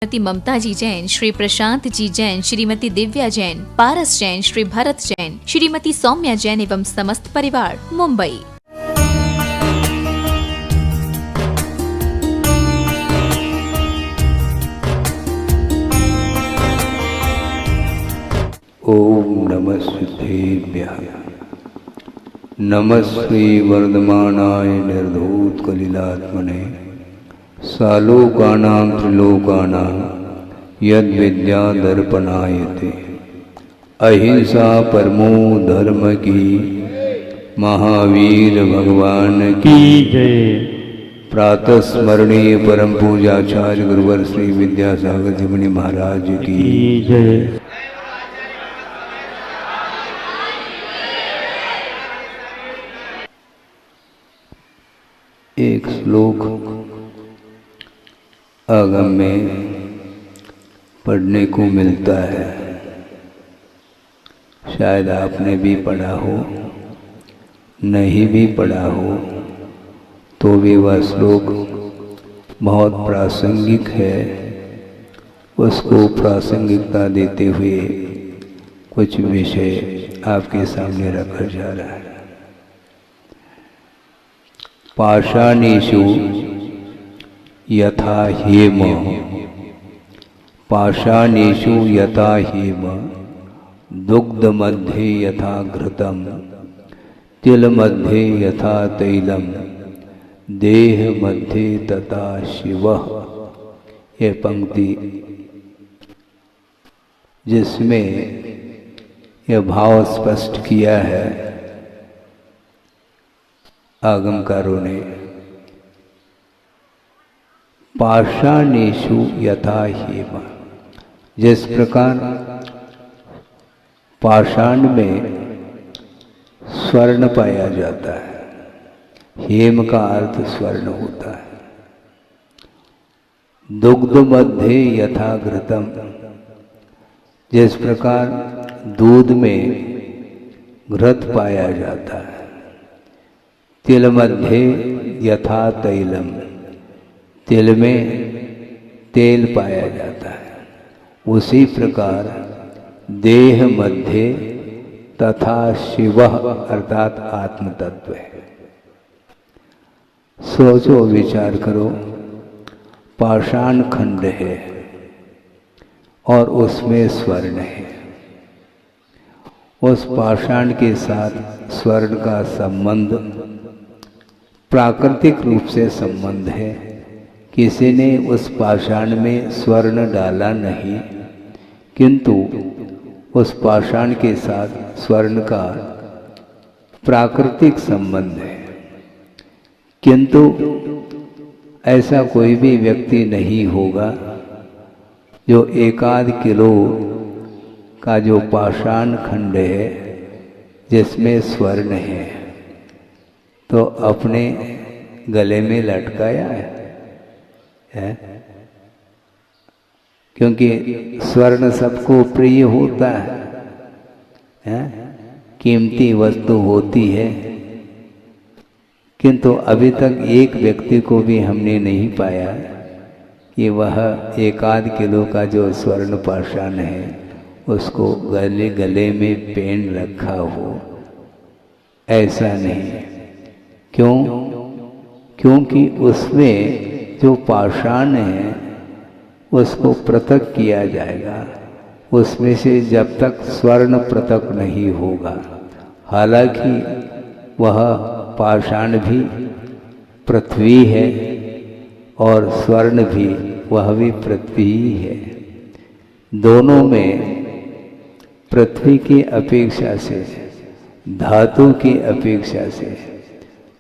श्रीमती ममता जी जैन, श्री प्रशांत जी जैन, श्रीमती दिव्या जैन, पारस जैन, श्री भरत जैन, श्रीमती सौम्या जैन एवं समस्त परिवार, मुंबई। ओम नमः सिद्धेभ्यः। नमः श्री वर्धमानाय निर्धूत कलिलात्मने सालोकानां त्रिलोकानां यद् विद्या दर्पणायते। अहिंसा परमो धर्म की महावीर भगवान की जय। प्रातः स्मरणीय परम पूजाचार्य गुरुवर श्री विद्यासागर जी मुनि महाराज की जय। एक श्लोक आगम में पढ़ने को मिलता है, शायद आपने भी पढ़ा हो, नहीं भी पढ़ा हो तो भी वह श्लोक बहुत प्रासंगिक है। उसको प्रासंगिकता देते हुए कुछ विषय आपके सामने रखा जा रहा है। पाषाणेषु यथा हेम, पाषाणेषु यथा हेम, दुग्ध मध्ये यथा घृतम, तिल मध्ये यथा तैलम, देह मध्ये तथा शिवः। ये पंक्ति जिसमें यह भाव स्पष्ट किया है आगमकारों ने, पाषाणेषु यथा हेम। जिस प्रकार पाषाण में स्वर्ण पाया जाता है, हेम का अर्थ स्वर्ण होता है। दुग्ध मध्ये यथा घृतम, जिस प्रकार दूध में घृत पाया जाता है। तिल मध्ये यथा तैलम, तिल में तेल पाया जाता है। उसी प्रकार देह मध्य तथा शिवः अर्थात आत्म तत्व है। सोचो विचार करो, पाषाण खंड है और उसमें स्वर्ण है। उस पाषाण के साथ स्वर्ण का संबंध प्राकृतिक रूप से संबंध है। किसी ने उस पाषाण में स्वर्ण डाला नहीं, किंतु उस पाषाण के साथ स्वर्ण का प्राकृतिक संबंध है। किंतु ऐसा कोई भी व्यक्ति नहीं होगा जो 1-8 किलो का जो पाषाण खंड है जिसमें स्वर्ण है तो अपने गले में लटकाया है? क्योंकि स्वर्ण सबको प्रिय होता है, कीमती वस्तु होती है। किंतु अभी तक एक व्यक्ति को भी हमने नहीं पाया कि वह 1-8 किलो का जो स्वर्ण पाषाण है उसको गले में पहन रखा हो। ऐसा नहीं। क्यों? क्योंकि उसमें जो पाषाण है उसको पृथक किया जाएगा। उसमें से जब तक स्वर्ण पृथक नहीं होगा, हालांकि वह पाषाण भी पृथ्वी है और स्वर्ण भी वह भी पृथ्वी ही है। दोनों में पृथ्वी की अपेक्षा से, धातु की अपेक्षा से,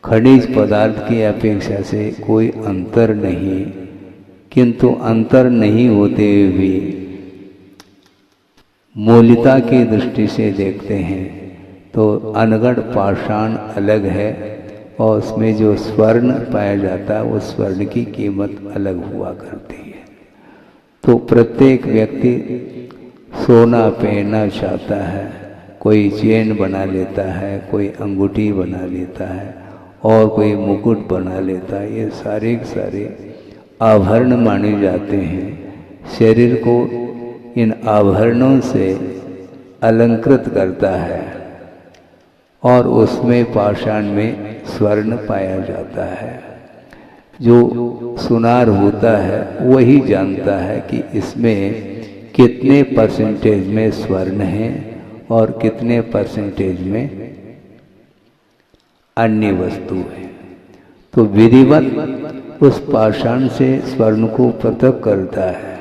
खनिज पदार्थ की अपेक्षा से कोई अंतर नहीं। किंतु अंतर नहीं होते हुए भी मूलता की दृष्टि से देखते हैं तो अनगढ़ पाषाण अलग है और उसमें जो स्वर्ण पाया जाता है उस स्वर्ण की कीमत अलग हुआ करती है। तो प्रत्येक व्यक्ति सोना पहनना चाहता है, कोई चेन बना लेता है, कोई अंगूठी बना लेता है और कोई मुकुट बना लेता है। ये सारे के सारे आभरण माने जाते हैं, शरीर को इन आभरणों से अलंकृत करता है और उसमें पाषाण में स्वर्ण पाया जाता है। जो सुनार होता है वही जानता है कि इसमें कितने परसेंटेज में स्वर्ण है और कितने परसेंटेज में अन्य वस्तु है। तो विधिवत उस पाषाण से स्वर्ण को पृथक करता है।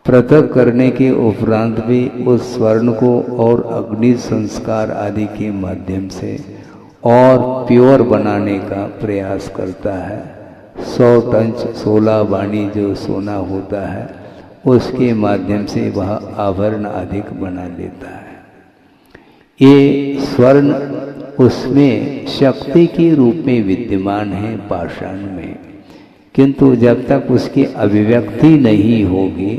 पृथक करने के उपरांत भी उस स्वर्ण को और अग्नि संस्कार आदि के माध्यम से और प्योर बनाने का प्रयास करता है। 100 टन 16 वाणी जो सोना होता है उसके माध्यम से वह आभरण अधिक बना लेता है। ये स्वर्ण उसमें शक्ति के रूप में विद्यमान है पाषाण में, किंतु जब तक उसकी अभिव्यक्ति नहीं होगी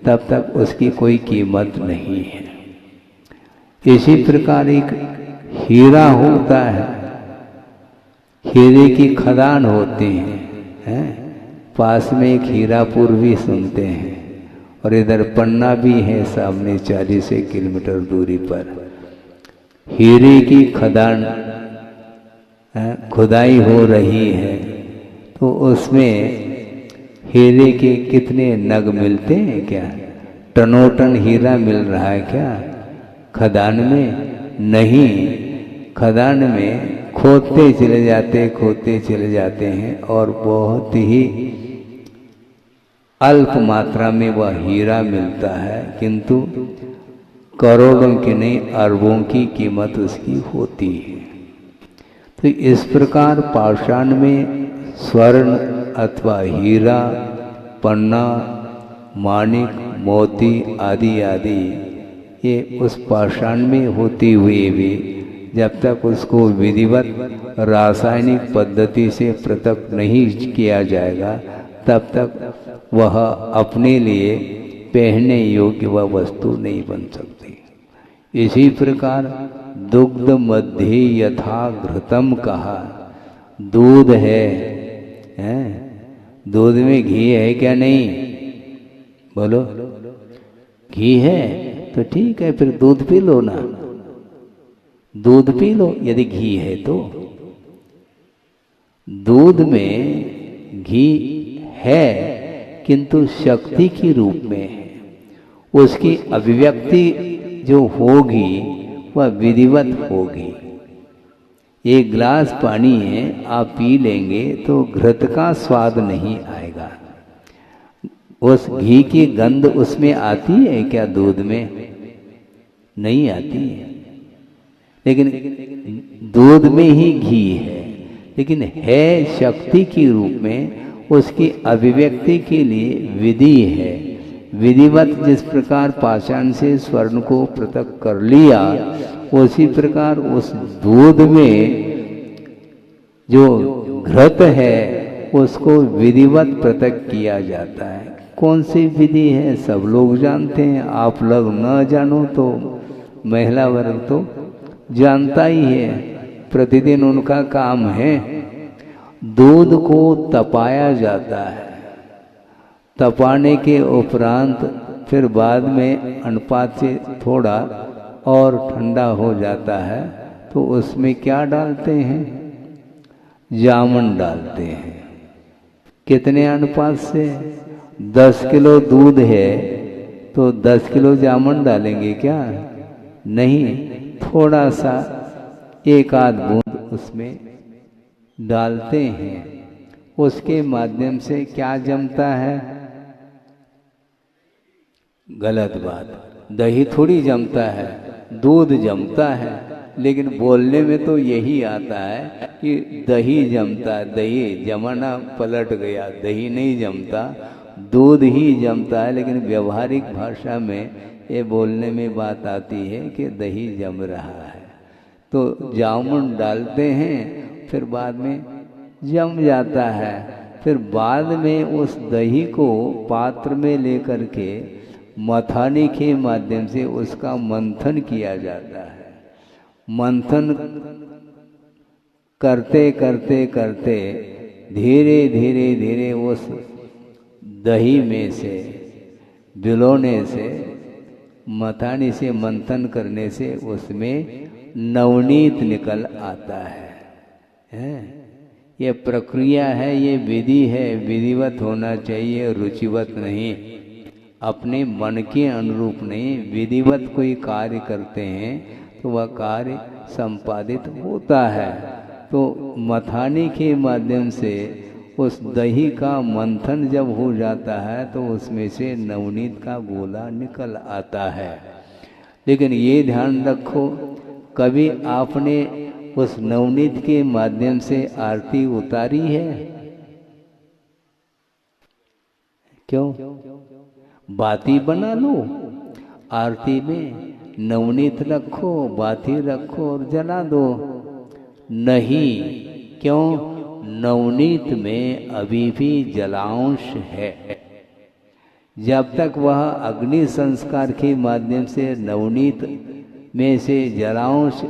तब तक उसकी कोई कीमत नहीं है। इसी प्रकार एक हीरा होता है, हीरे की खदान होती हैं, पास में एक हीरापुर भी सुनते हैं और इधर पन्ना भी है सामने 40 किलोमीटर दूरी पर। हीरे की खदान खुदाई हो रही है तो उसमें हीरे के कितने नग मिलते हैं क्या? टनोटन हीरा मिल रहा है क्या खदान में? नहीं, खदान में खोदते चले जाते हैं और बहुत ही अल्प मात्रा में वह हीरा मिलता है, किंतु करोड़ों की नहीं अरबों की कीमत उसकी होती है। तो इस प्रकार पाषाण में स्वर्ण अथवा हीरा, पन्ना, माणिक, मोती आदि आदि ये उस पाषाण में होती हुई भी जब तक उसको विधिवत रासायनिक पद्धति से पृथक नहीं किया जाएगा तब तक वह अपने लिए पहनने योग्य वह वस्तु नहीं बन सकती। इसी प्रकार दुग्ध मध्य यथा घृतम कहा, दूध है, दूध में घी है क्या? नहीं, बोलो घी है तो ठीक है, फिर दूध पी लो ना, दूध पी लो यदि घी है तो। दूध में घी है किंतु शक्ति के रूप में है, उसकी अभिव्यक्ति जो होगी वह विधिवत होगी। एक गिलास पानी है, आप पी लेंगे तो घृत का स्वाद नहीं आएगा। उस घी की गंध उसमें आती है क्या? दूध में नहीं आती है, लेकिन दूध में ही घी है, लेकिन है शक्ति के रूप में। उसकी अभिव्यक्ति के लिए विधि है, विधिवत। जिस प्रकार पाषाण से स्वर्ण को पृथक कर लिया उसी प्रकार उस दूध में जो घृत है उसको विधिवत पृथक किया जाता है। कौन सी विधि है सब लोग जानते हैं, आप लोग न जानो तो महिला वर्ग तो जानता ही है, प्रतिदिन उनका काम है। दूध को तपाया जाता है, तपाने के उपरांत फिर बाद में अनुपात से थोड़ा और ठंडा हो जाता है तो उसमें क्या डालते हैं? जामुन डालते हैं। कितने अनुपात से? 10 किलो दूध है तो 10 किलो जामुन डालेंगे क्या? नहीं, थोड़ा सा एक आध बूंद उसमें डालते हैं। उसके माध्यम से क्या जमता है? गलत बात, दही थोड़ी जमता है, दूध जमता है। लेकिन बोलने में तो यही आता है कि दही जमता है, दही जमाना पलट गया, दही नहीं जमता, दूध ही जमता है। लेकिन व्यवहारिक भाषा में ये बोलने में बात आती है कि दही जम रहा है। तो जामुन डालते हैं, फिर बाद में जम जाता है। फिर बाद में उस दही को पात्र में लेकर के मथाने के माध्यम से उसका मंथन किया जाता है। मंथन करते करते करते धीरे धीरे धीरे उस दही में से भिगोने से, मथानी से मंथन करने से उसमें नवनीत निकल आता है? ये प्रक्रिया है, ये विधि है, विधिवत होना चाहिए, रुचिवत नहीं। अपने मन के अनुरूप नहीं, विधिवत कोई कार्य करते हैं तो वह कार्य संपादित होता है। तो मथाने के माध्यम से उस दही का मंथन जब हो जाता है तो उसमें से नवनीत का गोला निकल आता है। लेकिन ये ध्यान रखो, कभी आपने उस नवनीत के माध्यम से आरती उतारी है? क्यों? बाती बना लो, आरती में नवनीत रखो, बाती रखो और जला दो। नहीं, क्यों? नवनीत में अभी भी जलांश है। जब तक वह अग्नि संस्कार के माध्यम से नवनीत में से जलांश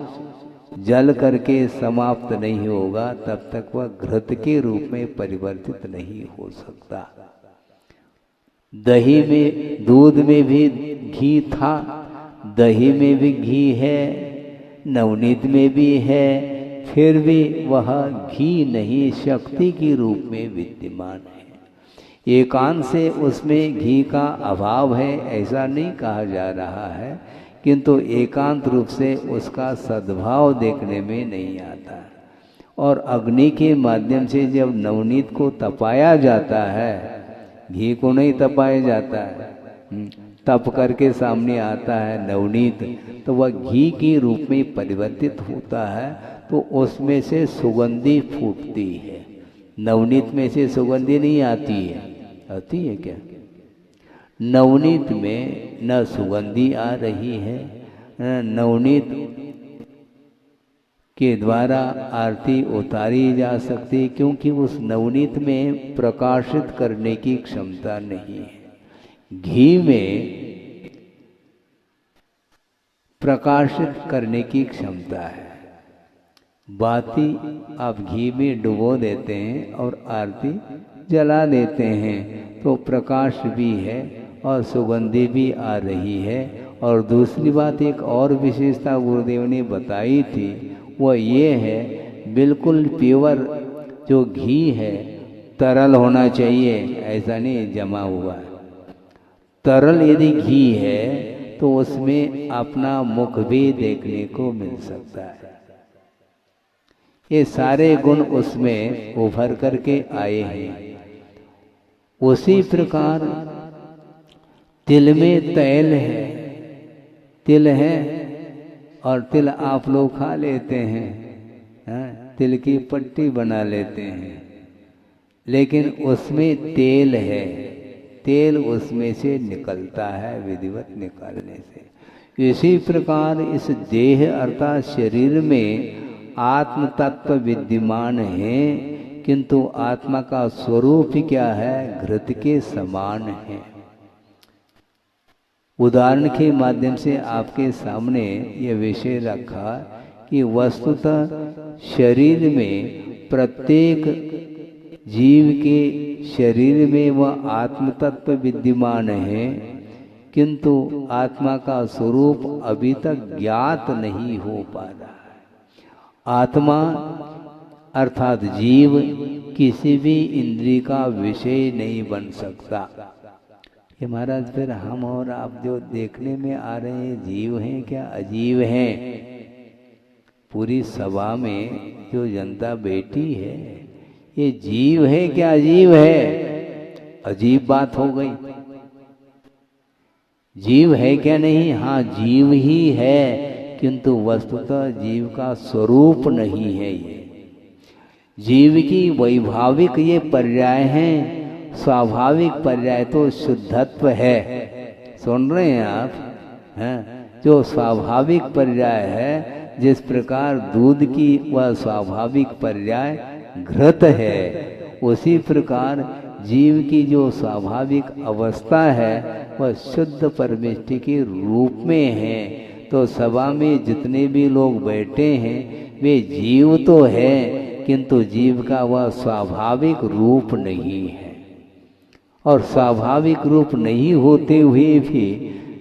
जल करके समाप्त नहीं होगा, तब तक वह घृत के रूप में परिवर्तित नहीं हो सकता। दही में, दूध में भी घी था, दही में भी घी है, नवनीत में भी है, फिर भी वह घी नहीं, शक्ति के रूप में विद्यमान है। एकांत से उसमें घी का अभाव है ऐसा नहीं कहा जा रहा है, किंतु एकांत रूप से उसका सद्भाव देखने में नहीं आता। और अग्नि के माध्यम से जब नवनीत को तपाया जाता है, घी को नहीं तपाया जाता है, तप करके सामने आता है नवनीत, तो वह घी के रूप में परिवर्तित होता है, तो उसमें से सुगंधी फूटती है। नवनीत में से सुगंधी नहीं आती है, आती है क्या? नवनीत में न सुगंधी आ रही है, न नवनीत के द्वारा आरती उतारी जा सकती, क्योंकि उस नवनीत में प्रकाशित करने की क्षमता नहीं है। घी में प्रकाशित करने की क्षमता है। बाती आप घी में डुबो देते हैं और आरती जला देते हैं, तो प्रकाश भी है और सुगंधी भी आ रही है। और दूसरी बात, एक और विशेषता गुरुदेव ने बताई थी, वह ये है, बिल्कुल प्योर जो घी है तरल होना चाहिए, ऐसा नहीं जमा हुआ है। तरल यदि घी है तो उसमें अपना मुख भी देखने को मिल सकता है। ये सारे गुण उसमें उभर करके आए हैं। उसी प्रकार तिल में तेल है, तिल है और तिल आप लोग खा लेते हैं, तिल की पट्टी बना लेते हैं, लेकिन उसमें तेल है, तेल उसमें से निकलता है विधिवत निकालने से। इसी प्रकार इस देह अर्थात शरीर में आत्म तत्व विद्यमान है, किंतु आत्मा का स्वरूप क्या है? घृत के समान है। उदाहरण के माध्यम से आपके सामने ये विषय रखा कि वस्तुतः शरीर में प्रत्येक जीव के शरीर में वह आत्म तत्व विद्यमान है, किंतु आत्मा का स्वरूप अभी तक ज्ञात नहीं हो पा रहा है। आत्मा अर्थात जीव किसी भी इंद्रिय का विषय नहीं बन सकता। ये महाराज फिर हम और आप जो देखने में आ रहे हैं, जीव हैं क्या अजीव हैं? पूरी सभा में जो जनता बैठी है, ये जीव है क्या अजीब है? अजीब बात हो गई। जीव है क्या नहीं? हाँ जीव ही है, किंतु वस्तुतः जीव का स्वरूप नहीं है। ये जीव की वैभाविक ये पर्याय हैं, स्वाभाविक पर्याय तो शुद्धत्व है। सुन रहे हैं आप? हैं? जो स्वाभाविक पर्याय है, जिस प्रकार दूध की वह स्वाभाविक पर्याय घृत है, उसी प्रकार जीव की जो स्वाभाविक अवस्था है वह शुद्ध परमेष्टि के रूप में है। तो सभा में जितने भी लोग बैठे हैं वे जीव तो है, किंतु जीव का वह स्वाभाविक रूप नहीं है। और स्वाभाविक रूप नहीं होते हुए भी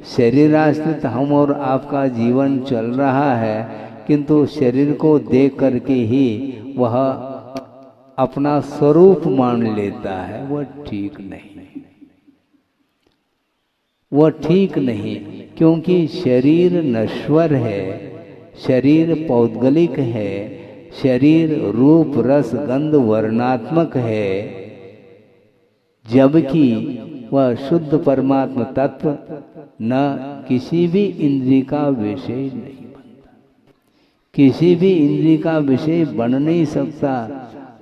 शरीराश्रित हम और आपका जीवन चल रहा है, किंतु शरीर को देख करके ही वह अपना स्वरूप मान लेता है। वह ठीक नहीं, वह ठीक नहीं, क्योंकि शरीर नश्वर है, शरीर पौद्गलिक है, शरीर रूप रस गंध वर्णात्मक है, जबकि वह शुद्ध परमात्मा तत्व न किसी भी इंद्रिय का विषय नहीं बनता, किसी भी इंद्रिय का विषय बन नहीं सकता।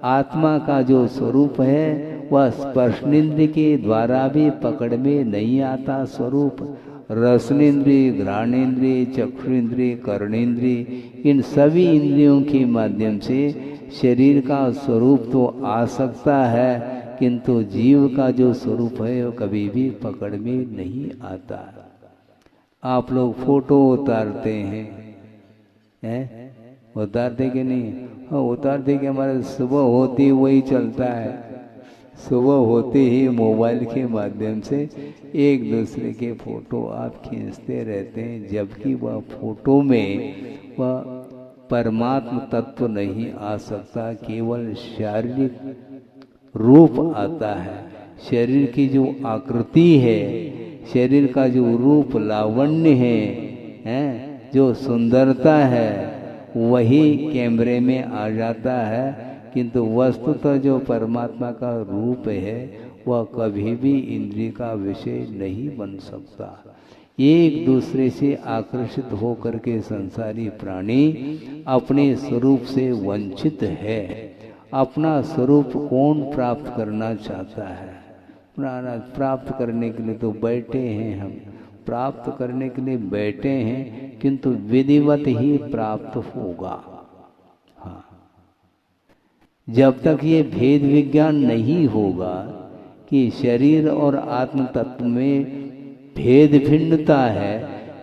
आत्मा का जो स्वरूप है वह स्पर्शनेन्द्रिय के द्वारा भी पकड़ में नहीं आता स्वरूप। रसनेन्द्रिय, घ्राणेन्द्रिय, चक्षुरेन्द्रिय, कर्णेन्द्रिय, इन सभी इंद्रियों के माध्यम से शरीर का स्वरूप तो आ सकता है, किंतु जीव का जो स्वरूप है वो कभी भी पकड़ में नहीं आता। आप लोग फोटो उतारते हैं, उतारते कि नहीं? हाँ, उतारते कि हमारे सुबह होती वही चलता है, सुबह होते ही मोबाइल के माध्यम से एक दूसरे के फोटो आप खींचते रहते हैं, जबकि वह फोटो में वह परमात्म तत्व नहीं आ सकता, केवल शारीरिक रूप आता है। शरीर की जो आकृति है, शरीर का जो रूप लावण्य है, जो सुंदरता है, वही कैमरे में आ जाता है, किंतु वस्तुतः जो परमात्मा का रूप है वह कभी भी इंद्रिय का विषय नहीं बन सकता। एक दूसरे से आकर्षित होकर के संसारी प्राणी अपने स्वरूप से वंचित है। अपना स्वरूप कौन प्राप्त करना चाहता है? प्राप्त करने के लिए तो बैठे हैं, हम प्राप्त करने के लिए बैठे हैं, किंतु विधिवत ही प्राप्त होगा। हाँ, जब तक ये भेद विज्ञान नहीं होगा कि शरीर और आत्म तत्व में भेद भिन्नता है,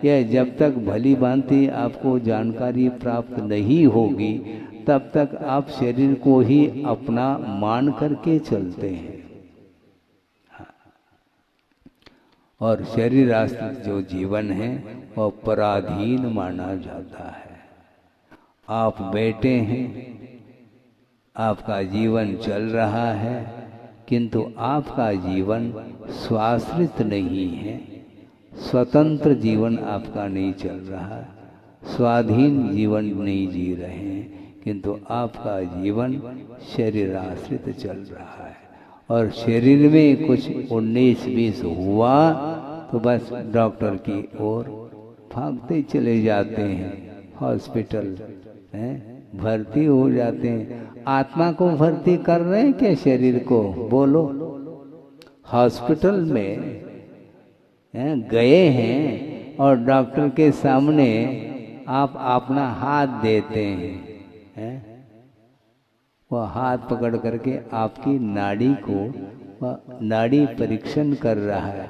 या जब तक भली भांति आपको जानकारी प्राप्त नहीं होगी, तब तक आप शरीर को ही अपना मान करके चलते हैं। और शरीर आश्रित जो जीवन है वह पराधीन माना जाता है। आप बैठे हैं, आपका जीवन चल रहा है, किंतु आपका जीवन स्वाश्रित नहीं है, स्वतंत्र जीवन आपका नहीं चल रहा, स्वाधीन जीवन नहीं जी रहे हैं, किंतु आपका जीवन शरीर आश्रित चल रहा है। और शरीर में कुछ 19-20 हुआ तो बस डॉक्टर की ओर भागते चले जाते हैं, हॉस्पिटल भर्ती हो जाते हैं। आत्मा को भर्ती कर रहे हैं क्या शरीर को? बोलो। हॉस्पिटल में गए हैं और डॉक्टर के सामने आप अपना हाथ देते हैं, वह हाथ पकड़ करके आपकी नाड़ी को वह नाड़ी परीक्षण कर रहा है।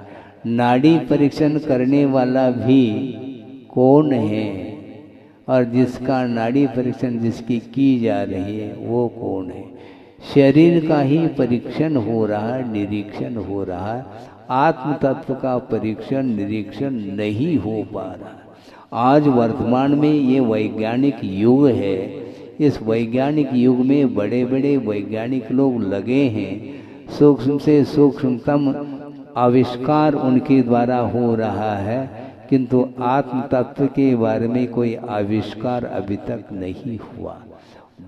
नाड़ी परीक्षण करने वाला भी कौन है, और जिसका नाड़ी परीक्षण जिसकी की जा रही है वो कौन है? शरीर का ही परीक्षण हो रहा है, निरीक्षण हो रहा है। आत्म तत्व का परीक्षण निरीक्षण नहीं हो पा रहा। आज वर्तमान में ये वैज्ञानिक युग है, इस वैज्ञानिक युग में बड़े बड़े वैज्ञानिक लोग लगे हैं, सूक्ष्म से सूक्ष्मतम आविष्कार उनके द्वारा हो रहा है, किंतु आत्म तत्व के बारे में कोई आविष्कार अभी तक नहीं हुआ।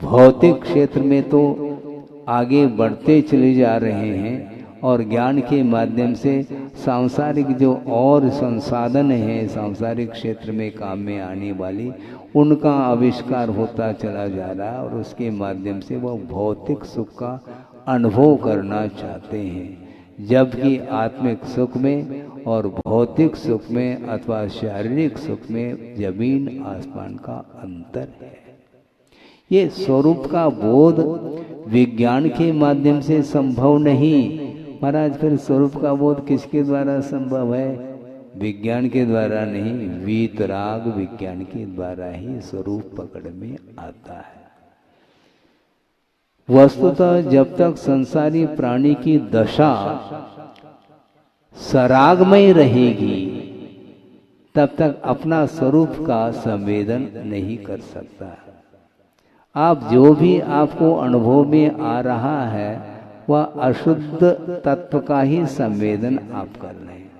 भौतिक क्षेत्र में तो आगे बढ़ते चले जा रहे हैं, और ज्ञान के माध्यम से सांसारिक जो और संसाधन हैं सांसारिक क्षेत्र में काम में आने वाली, उनका आविष्कार होता चला जा रहा है, और उसके माध्यम से वह भौतिक सुख का अनुभव करना चाहते हैं। जबकि आत्मिक सुख में और भौतिक सुख में अथवा शारीरिक सुख में जमीन आसमान का अंतर है। ये स्वरूप का बोध विज्ञान के माध्यम से संभव नहीं। महाराज, फिर स्वरूप का बोध किसके द्वारा संभव है? विज्ञान के द्वारा नहीं, वीतराग विज्ञान के द्वारा ही स्वरूप पकड़ में आता है। वस्तुतः जब तक संसारी प्राणी की दशा सरागमय रहेगी तब तक अपना स्वरूप का संवेदन नहीं कर सकता। आप जो भी आपको अनुभव में आ रहा है वह अशुद्ध तत्व का ही संवेदन आप कर रहे हैं।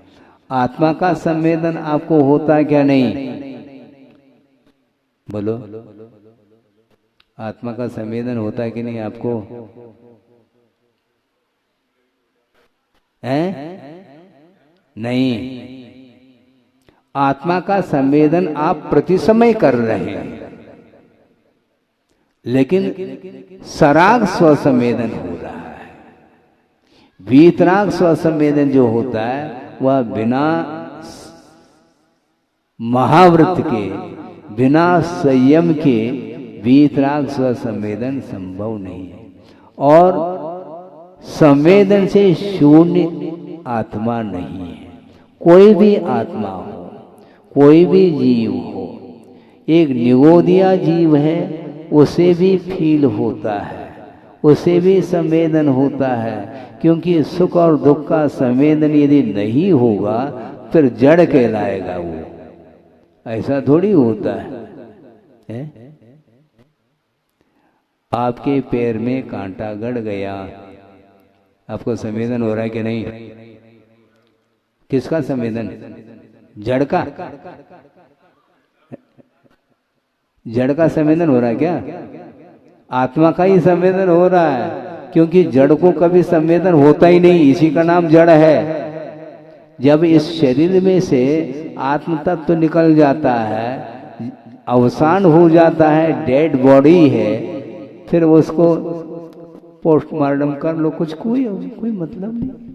आत्मा का संवेदन आपको होता क्या नहीं? बोलो, आत्मा का संवेदन होता है कि नहीं आपको? है? नहीं। आत्मा का संवेदन आप प्रति समय कर रहे हैं, लेकिन सराग स्वसंवेदन हो रहा है। वीतराग स्वसंवेदन जो होता है वह बिना महाव्रत के, बिना संयम के वीतराग स्वसंवेदन संभव नहीं है। और संवेदन से शून्य आत्मा नहीं है। कोई भी आत्मा हो, कोई भी जीव हो, एक निगोदिया जीव है, उसे भी फील होता है, उसे भी संवेदन होता है। क्योंकि सुख और दुख का संवेदन यदि नहीं होगा फिर जड़ कहलाएगा वो। ऐसा थोड़ी होता है? आपके पैर में कांटा गड़ गया, आपको संवेदन हो रहा है कि नहीं? किसका संवेदन? जड़ का? जड़ का संवेदन हो रहा है क्या? आत्मा का ही संवेदन हो रहा है, क्योंकि जड़ को कभी संवेदन होता ही नहीं, इसी का नाम जड़ है। जब इस शरीर में से आत्म तत्व निकल जाता है, अवसान हो जाता है, डेड बॉडी है, फिर उसको पोस्टमार्टम कर लो, कोई मतलब नहीं।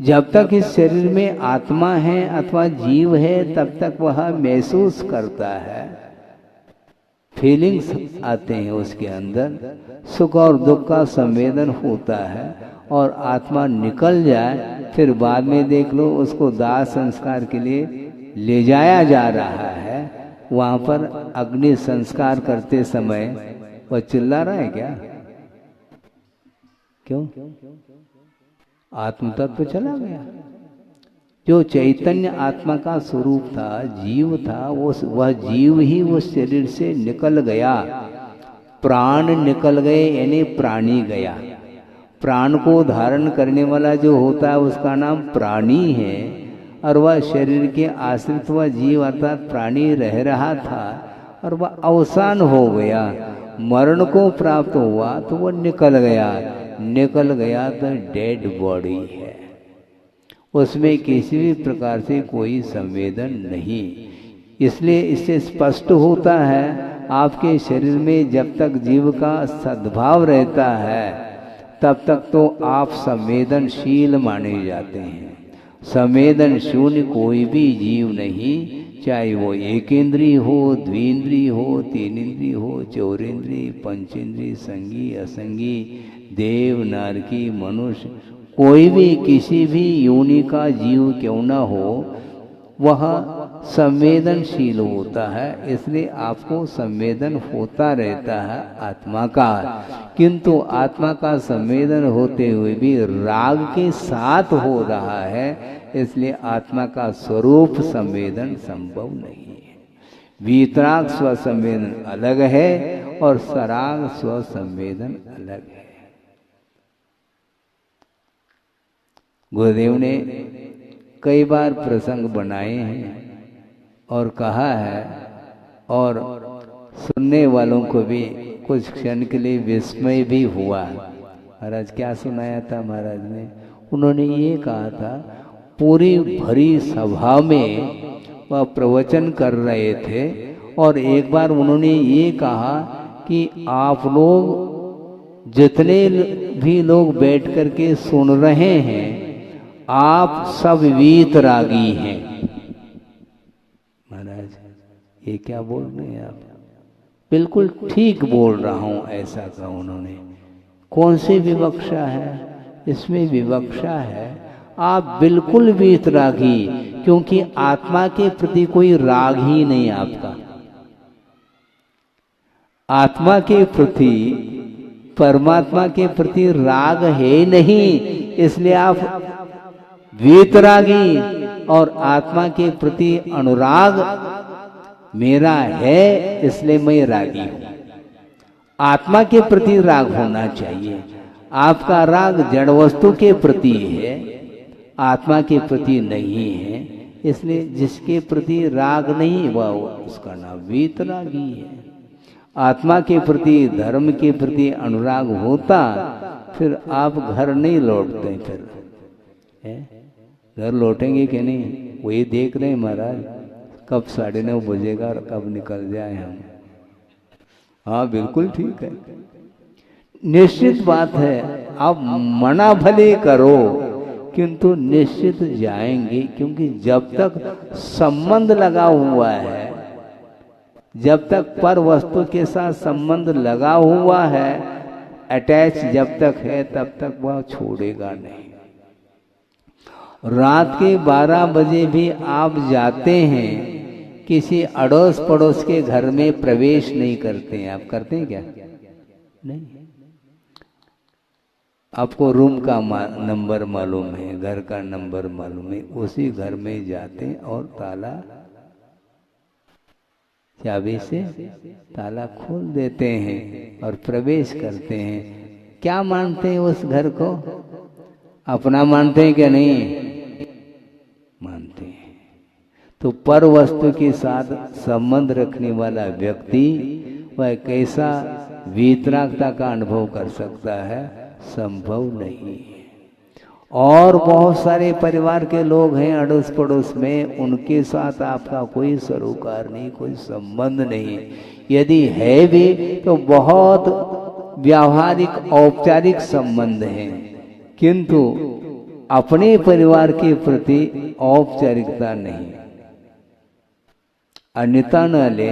जब तक इस शरीर में आत्मा है अथवा जीव है तब तक वह महसूस करता है, फीलिंग्स आते हैं उसके अंदर, सुख और दुख का संवेदन होता है। और आत्मा निकल जाए फिर बाद में देख लो उसको दाह संस्कार के लिए ले जाया जा रहा है। वहां पर अग्नि संस्कार करते समय वह चिल्ला रहा है क्या? क्यों? आत्म तत्व चला गया। जो चैतन्य आत्मा का स्वरूप था, जीव था, वह जीव ही उस शरीर से निकल गया। प्राण निकल गए यानी प्राणी गया। प्राण को धारण करने वाला जो होता है उसका नाम प्राणी है, और वह शरीर के आश्रित वह जीव अर्थात प्राणी रह रहा था और वह अवसान हो गया, मरण को प्राप्त हुआ तो वह निकल गया तो डेड बॉडी है, उसमें किसी भी प्रकार से कोई संवेदन नहीं। इसलिए इससे स्पष्ट होता है आपके शरीर में जब तक जीव का सद्भाव रहता है तब तक तो आप संवेदनशील माने जाते हैं। संवेदन शून्य कोई भी जीव नहीं, चाहे वो एक इंद्रिय हो, द्विंद्रिय हो, तीन इंद्रिय हो, चौरेंद्रिय, पंचेंद्रिय, संगी असंगी, देव नारकी, मनुष्य, कोई भी किसी भी योनि का जीव क्यों न हो वह संवेदनशील होता है। इसलिए आपको संवेदन होता रहता है आत्मा का, किंतु आत्मा का संवेदन होते हुए भी राग के साथ हो रहा है, इसलिए आत्मा का स्वरूप संवेदन संभव नहीं है। वीतराग स्वसंवेदन अलग है और सराग स्वसंवेदन अलग है। गुरुदेव ने कई बार प्रसंग बनाए हैं और कहा है, और सुनने वालों को भी कुछ क्षण के लिए विस्मय भी हुआ। महाराज क्या सुनाया था महाराज ने? उन्होंने ये कहा था, पूरी भरी सभा में वह प्रवचन कर रहे थे और एक बार उन्होंने ये कहा कि आप लोग जितने भी लोग बैठ करके सुन रहे हैं आप सब वीतरागी हैं। महाराज ये क्या बोल रहे हैं आप? बिल्कुल ठीक बोल रहा हूं, ऐसा कहा उन्होंने। कौन सी विवक्षा है? इसमें विवक्षा है आप बिल्कुल वीतरागी, क्योंकि आत्मा के प्रति कोई राग ही नहीं आपका। आत्मा के प्रति परमात्मा के प्रति राग है ही नहीं, इसलिए आप वीतरागी, और आत्मा के प्रति अनुराग मेरा है इसलिए मैं रागी हूं। आत्मा के प्रति राग होना चाहिए। आपका राग जड़ वस्तु के प्रति है, आत्मा के प्रति नहीं है। इसलिए जिसके प्रति राग नहीं वह उसका नाम वीतरागी है। आत्मा के प्रति, धर्म के प्रति अनुराग होता फिर आप घर नहीं लौटते। फिर घर लौटेंगे कि नहीं, वही देख रहे हैं महाराज, कब 9:30 बजेगा और कब निकल जाए हम। हाँ बिल्कुल ठीक है, निश्चित बात है। आप मना भले करो किंतु निश्चित जाएंगे, क्योंकि जब तक संबंध लगा हुआ है, जब तक पर वस्तु के साथ संबंध लगा हुआ है, अटैच जब तक है, तब तक वह छोड़ेगा नहीं। रात के 12 बजे भी आप जाते हैं, किसी अड़ोस पड़ोस के घर में प्रवेश नहीं करते हैं। आप करते हैं क्या? नहीं। आपको रूम का नंबर मालूम है, घर का नंबर मालूम है, उसी घर में जाते हैं और ताला, चाबी से ताला खोल देते हैं और प्रवेश करते हैं। क्या मानते हैं उस घर को? अपना मानते हैं क्या? नहीं मानते हैं। तो पर वस्तु के साथ संबंध रखने वाला व्यक्ति वह कैसा वीतरागता का अनुभव कर सकता है? संभव नहीं है। और बहुत सारे परिवार के लोग हैं अड़ोस पड़ोस में, उनके साथ आपका कोई सरोकार नहीं, कोई संबंध नहीं। यदि है भी तो बहुत व्यावहारिक औपचारिक संबंध हैं, किंतु अपने परिवार के प्रति औपचारिकता नहीं। अन्यथा न ले,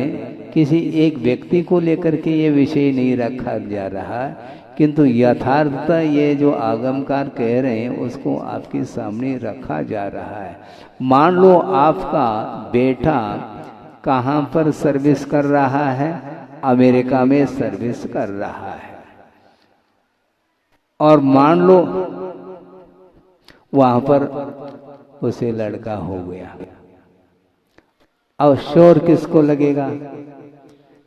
किसी एक व्यक्ति को लेकर के ये विषय नहीं रखा जा रहा, किंतु यथार्थता ये जो आगमकार कह रहे हैं उसको आपके सामने रखा जा रहा है। मान लो आपका बेटा कहाँ पर सर्विस कर रहा है? अमेरिका में सर्विस कर रहा है। और मान लो वहां पर उसे लड़का हो गया, अब शोर किसको लगेगा?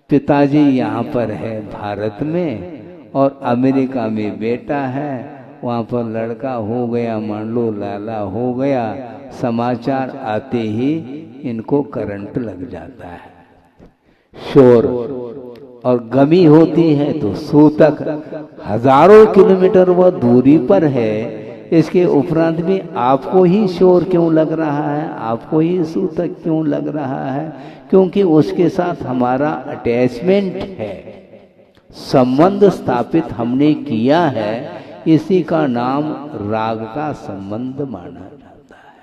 पिताजी यहाँ पर है भारत में और अमेरिका में बेटा है, वहाँ पर लड़का हो गया, मान लो लाला हो गया, समाचार आते ही इनको करंट लग जाता है। शोर और गमी होती है तो सूतक हजारों किलोमीटर वह दूरी पर है, इसके उपरांत भी आपको ही शोर क्यों लग रहा है? आपको ही सूतक क्यों लग रहा है? क्योंकि उसके साथ हमारा अटैचमेंट है, संबंध स्थापित हमने किया है। इसी का नाम राग का संबंध माना जाता है।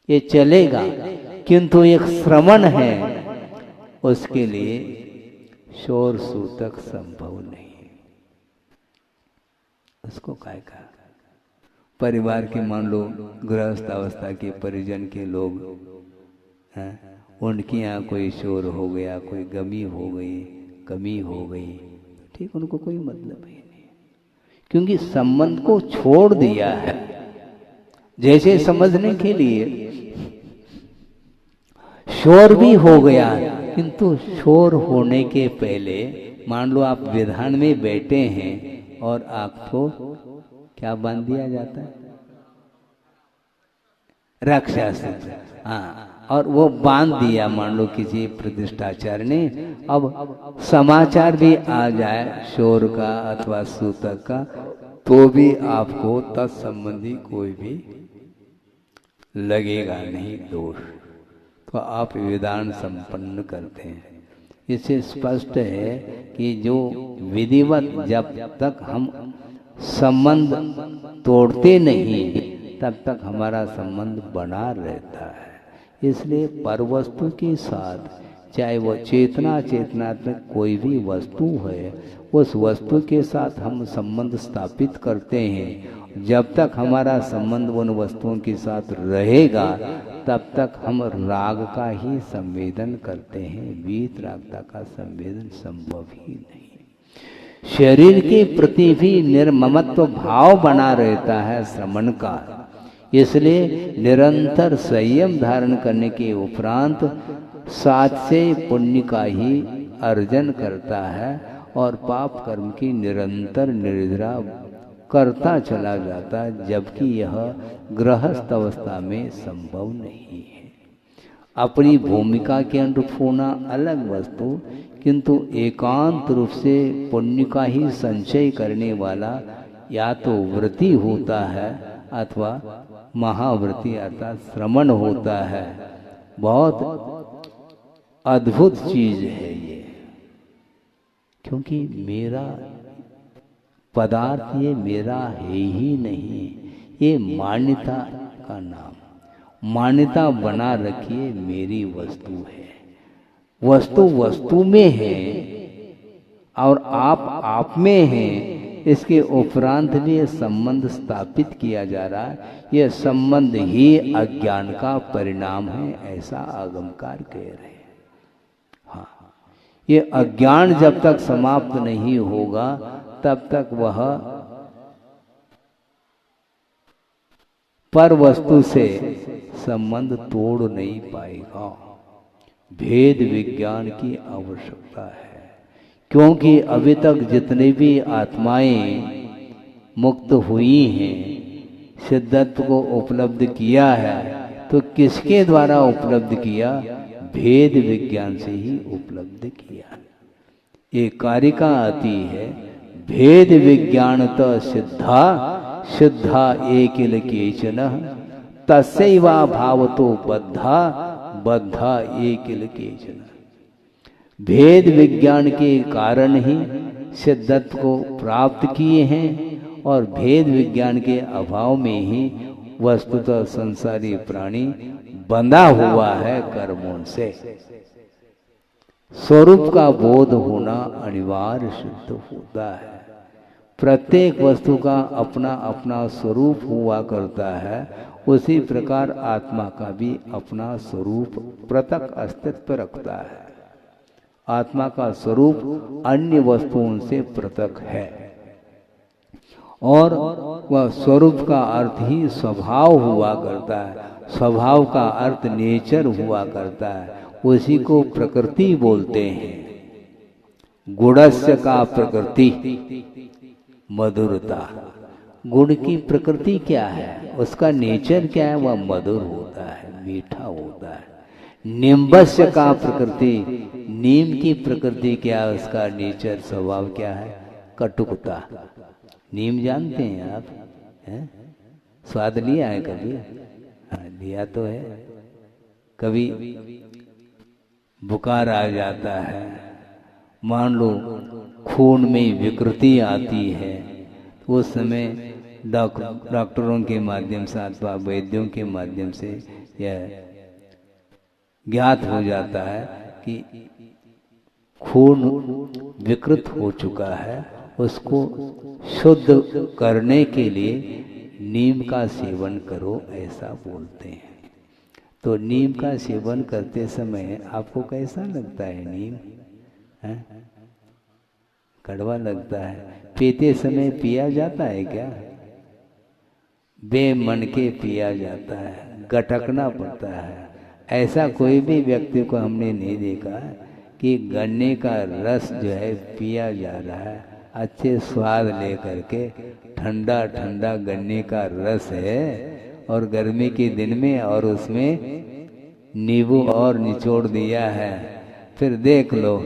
ये चलेगा, किंतु एक श्रवण है, उसके लिए शोर सूतक संभव नहीं। उसको काय का परिवार के, मान लो गृहस्थ अवस्था के परिजन के लोग हैं, उनके यहाँ कोई शोर हो गया, कोई गमी हो गई, कमी हो गई, ठीक, उनको कोई मतलब ही नहीं, क्योंकि संबंध को छोड़ दिया है। जैसे समझने के लिए शोर भी हो गया, किंतु शोर होने के पहले मान लो आप विधान में बैठे हैं और आपको क्या बांध दिया जाता है? रक्षा सूत्र। हाँ, और वो बांध दिया मान लो किसी प्रतिष्ठाचार्य ने। अब समाचार भी आ जाए शोर का अथवा सूतक का, तो भी आपको तत्संबंधी कोई भी लगेगा नहीं दोष। तो आप विधान संपन्न करते हैं। इससे स्पष्ट है कि जो विधिवत जब तक हम संबंध तोड़ते नहीं तब तक हमारा संबंध बना रहता है। इसलिए पर वस्तु के साथ, चाहे वो चेतना चेतनात्मक कोई भी वस्तु है, उस वस्तु के साथ हम संबंध स्थापित करते हैं। जब तक हमारा संबंध उन वस्तुओं के साथ रहेगा तब तक हम राग का ही संवेदन करते हैं, वीत रागता का संवेदन संभव ही नहीं। शरीर के प्रति भी निर्ममत्व भाव बना रहता है श्रमण का। इसलिए निरंतर संयम धारण करने के उपरांत सात्य पुण्य का ही अर्जन करता है और पाप कर्म की निरंतर निर्जरा करता चला जाता है, जबकि यह गृहस्थ अवस्था में संभव नहीं है। अपनी भूमिका के अनुरूप होना अलग वस्तु, किंतु एकांत रूप से पुण्य का ही संचय करने वाला या तो व्रती होता है अथवा महाव्रती अर्थात श्रमण होता है। बहुत अद्भुत चीज है ये, क्योंकि मेरा पदार्थ ये मेरा है ही नहीं, ये मान्यता का नाम, मान्यता बना रखिए मेरी वस्तु है। वस्तु वस्तु में है और आप में है, इसके उपरांत भी यह संबंध स्थापित किया जा रहा है। यह संबंध ही अज्ञान का परिणाम है, ऐसा आगमकार कह रहे हैं। हाँ, ये अज्ञान जब तक समाप्त नहीं होगा तब तक वह पर वस्तु से संबंध तोड़ नहीं पाएगा। भेद विज्ञान की आवश्यकता है, क्योंकि अभी तक जितने भी आत्माएं मुक्त हुई हैं, सिद्धत्व को उपलब्ध किया है, तो किसके द्वारा उपलब्ध किया? भेद विज्ञान से ही उपलब्ध किया। एक कारिका आती है, भेद विज्ञानत सिद्धा सिद्धा एकिल केचन तस्यैवा भावतो बद्धा बद्धा एकिल केचन। भेद विज्ञान के कारण ही सिद्धत्व को प्राप्त किए हैं और भेद विज्ञान के अभाव में ही वस्तुतः संसारी प्राणी बंधा हुआ है कर्मों से। स्वरूप का बोध होना अनिवार्य सिद्ध होता है। प्रत्येक वस्तु का अपना अपना स्वरूप हुआ करता है, उसी प्रकार आत्मा का भी अपना स्वरूप पृथक अस्तित्व रखता है। आत्मा का स्वरूप अन्य वस्तुओं से पृथक है और वह स्वरूप का अर्थ ही स्वभाव हुआ करता है। स्वभाव का अर्थ नेचर हुआ करता है, उसी को प्रकृति बोलते हैं। गुणस्य का प्रकृति मधुरता। गुण की प्रकृति क्या है? उसका नेचर क्या है? वह मधुर होता है, मीठा होता है। निम्बस्य का प्रकृति, नीम की प्रकृति क्या है? उसका नेचर स्वभाव क्या है? कटुकता। नीम जानते हैं आप? हैं? स्वाद लिया है कभी? हाँ, लिया तो है। कभी बुखार आ जाता है, मान लो खून में विकृति आती है, उस समय डॉक्टरों के माध्यम से अथवा वैद्यों के माध्यम से यह ज्ञात हो जाता है कि खून विकृत हो चुका है। उसको शुद्ध करने के लिए नीम का सेवन करो, ऐसा बोलते हैं। तो नीम का सेवन करते समय आपको कैसा लगता है? नीम है? कड़वा लगता है। पीते समय पिया जाता है क्या? बेमन के पिया जाता है, गटकना पड़ता है। ऐसा कोई भी व्यक्ति को हमने नहीं देखा कि गन्ने का रस जो है पिया जा रहा है, अच्छे स्वाद लेकर के। ठंडा ठंडा गन्ने का रस है और गर्मी के दिन में, और उसमें नींबू और निचोड़ दिया है, फिर देख लो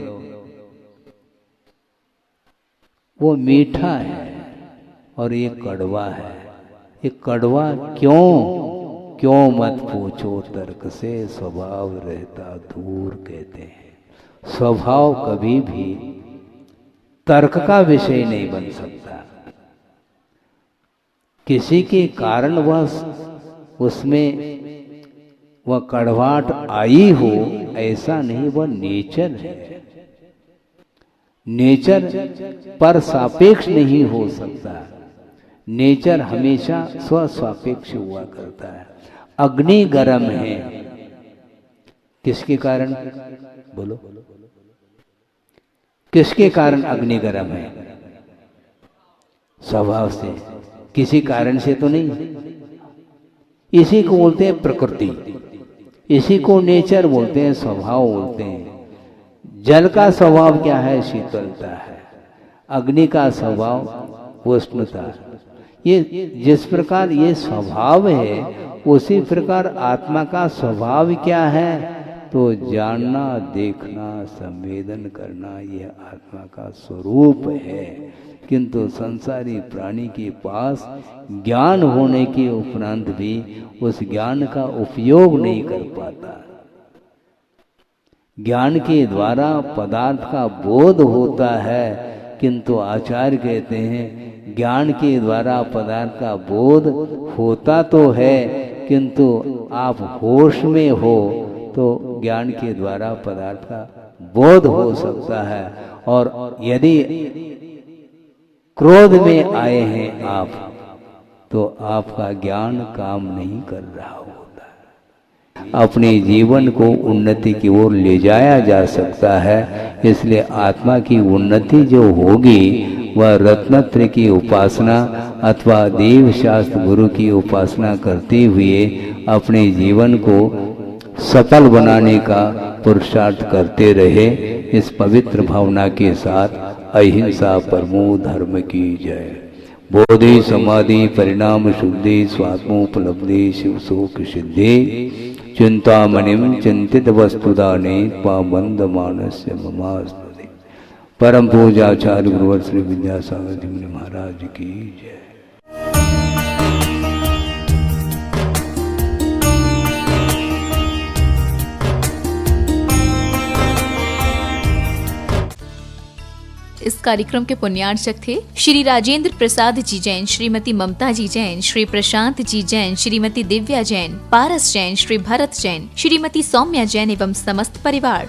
वो मीठा है और ये कड़वा है। ये कड़वा क्यों? क्यों मत पूछो तर्क से, स्वभाव रहता दूर, कहते हैं। स्वभाव कभी भी तर्क का विषय नहीं बन सकता। किसी के कारण वह उसमें वह कड़वाहट आई हो, ऐसा नहीं, वह नेचर है। नेचर पर सापेक्ष नहीं हो सकता। नेचर हमेशा स्वसापेक्ष हुआ करता है। अग्नि गर्म है, किसके कारण? बोलो, किसके कारण अग्नि गर्म है? स्वभाव से, किसी कारण से तो नहीं। इसी को बोलते हैं प्रकृति, इसी को नेचर बोलते हैं, स्वभाव बोलते हैं। जल का स्वभाव क्या है? शीतलता है। अग्नि का स्वभाव उष्णता। ये जिस प्रकार ये स्वभाव है, उसी प्रकार आत्मा का स्वभाव क्या है? तो जानना, देखना, संवेदन करना, यह आत्मा का स्वरूप है। किंतु संसारी प्राणी के पास ज्ञान होने के उपरांत भी उस ज्ञान का उपयोग नहीं कर पाता। ज्ञान के द्वारा पदार्थ का बोध होता है, किंतु आचार्य कहते हैं ज्ञान के द्वारा पदार्थ का बोध होता तो है, किंतु आप होश में हो तो ज्ञान के द्वारा पदार्थ का बोध हो सकता है। और यदि क्रोध में आए हैं आप, तो आपका ज्ञान काम नहीं कर रहा होता है। अपने जीवन को उन्नति की ओर ले जाया जा सकता है। इसलिए आत्मा की उन्नति जो होगी वह रत्नत्रय की उपासना अथवा देव शास्त्र गुरु की उपासना करते हुए अपने जीवन को सफल बनाने का पुरुषार्थ करते रहे। इस पवित्र भावना के साथ अहिंसा परमो धर्म की जय। बोधि समाधि परिणाम शुद्धि स्वात्मोपलब्धि शिव शोक सिद्धि चिंतामणिम चिंतित वस्तुदाने पाबंद मानस्य ममास्तुति। परम पूजाचार्य गुरुवर श्री विद्यासागर जी महाराज की जय। इस कार्यक्रम के पुण्यार्चक थे श्री राजेंद्र प्रसाद जी जैन, श्रीमती ममता जी जैन, श्री प्रशांत जी जैन, श्रीमती दिव्या जैन, पारस जैन, श्री भरत जैन, श्रीमती सौम्या जैन एवं समस्त परिवार।